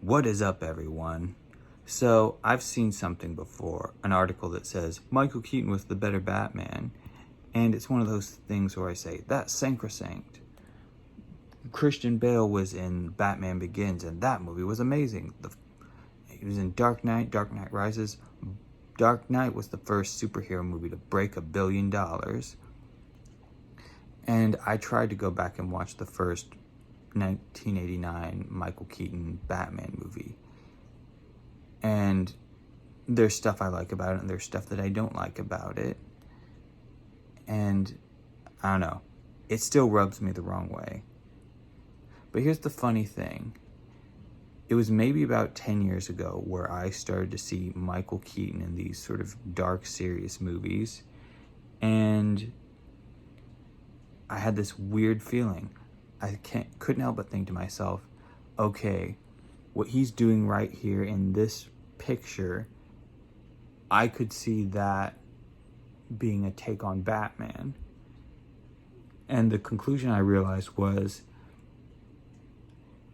What is up, everyone? So, I've seen something before, an article that says Michael Keaton was the better Batman, and it's one of those things where I say, that's sacrosanct. Christian Bale was in Batman Begins, and that movie was amazing. He was in Dark Knight, Dark Knight Rises. Dark Knight was the first superhero movie to break $1 billion. And I tried to go back and watch the first 1989 Michael Keaton Batman movie. And there's stuff I like about it, and there's stuff that I don't like about it. And I don't know, it still rubs me the wrong way. But here's the funny thing. It was maybe about 10 years ago where I started to see Michael Keaton in these sort of dark, serious movies. And I had this weird feeling. I couldn't help but think to myself, okay, what he's doing right here in this picture, I could see that being a take on Batman. And the conclusion I realized was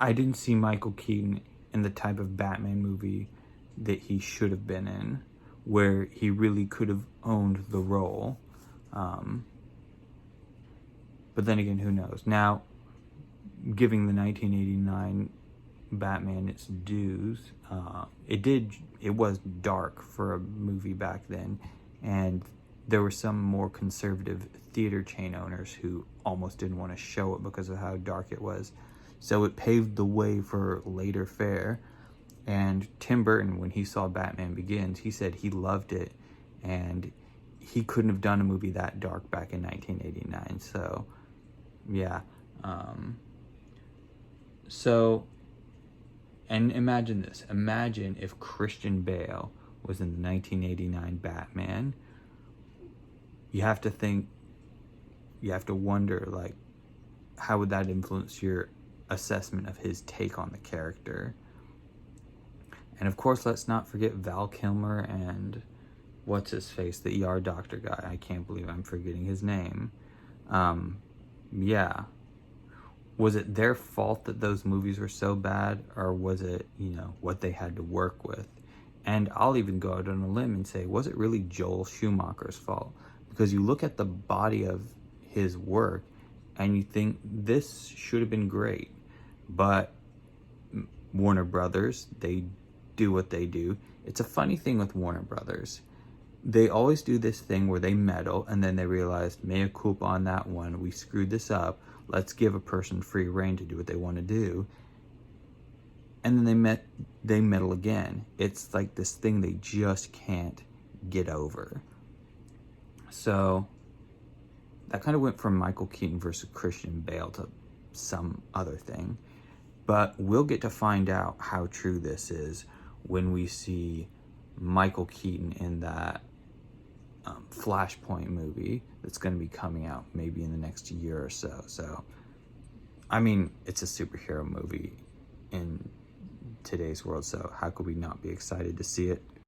I didn't see Michael Keaton in the type of Batman movie that he should have been in, where he really could have owned the role. But then again, who knows? Now, giving the 1989 Batman its dues, it was dark for a movie back then, and there were some more conservative theater chain owners who almost didn't want to show it because of how dark it was. So it paved the way for later fare. And Tim Burton, when he saw Batman Begins, he said he loved it, and he couldn't have done a movie that dark back in 1989. So, yeah. And imagine this. Imagine if Christian Bale was in the 1989 Batman. You have to wonder, like, how would that influence your assessment of his take on the character? And of course, let's not forget Val Kilmer and what's his face, the ER doctor guy. I can't believe I'm forgetting his name. Yeah. Was it their fault that those movies were so bad, or was it, what they had to work with? And I'll even go out on a limb and say, was it really Joel Schumacher's fault? Because you look at the body of his work and you think this should have been great. But Warner Brothers, they do what they do. It's a funny thing with Warner Brothers. They always do this thing where they meddle and then they realize, mea culpa on that one, we screwed this up. Let's give a person free rein to do what they want to do. And then they meddle again. It's like this thing they just can't get over. So that kind of went from Michael Keaton versus Christian Bale to some other thing. But we'll get to find out how true this is when we see Michael Keaton in that Flashpoint movie that's going to be coming out maybe in the next year or so. So, I mean, it's a superhero movie in today's world, so how could we not be excited to see it?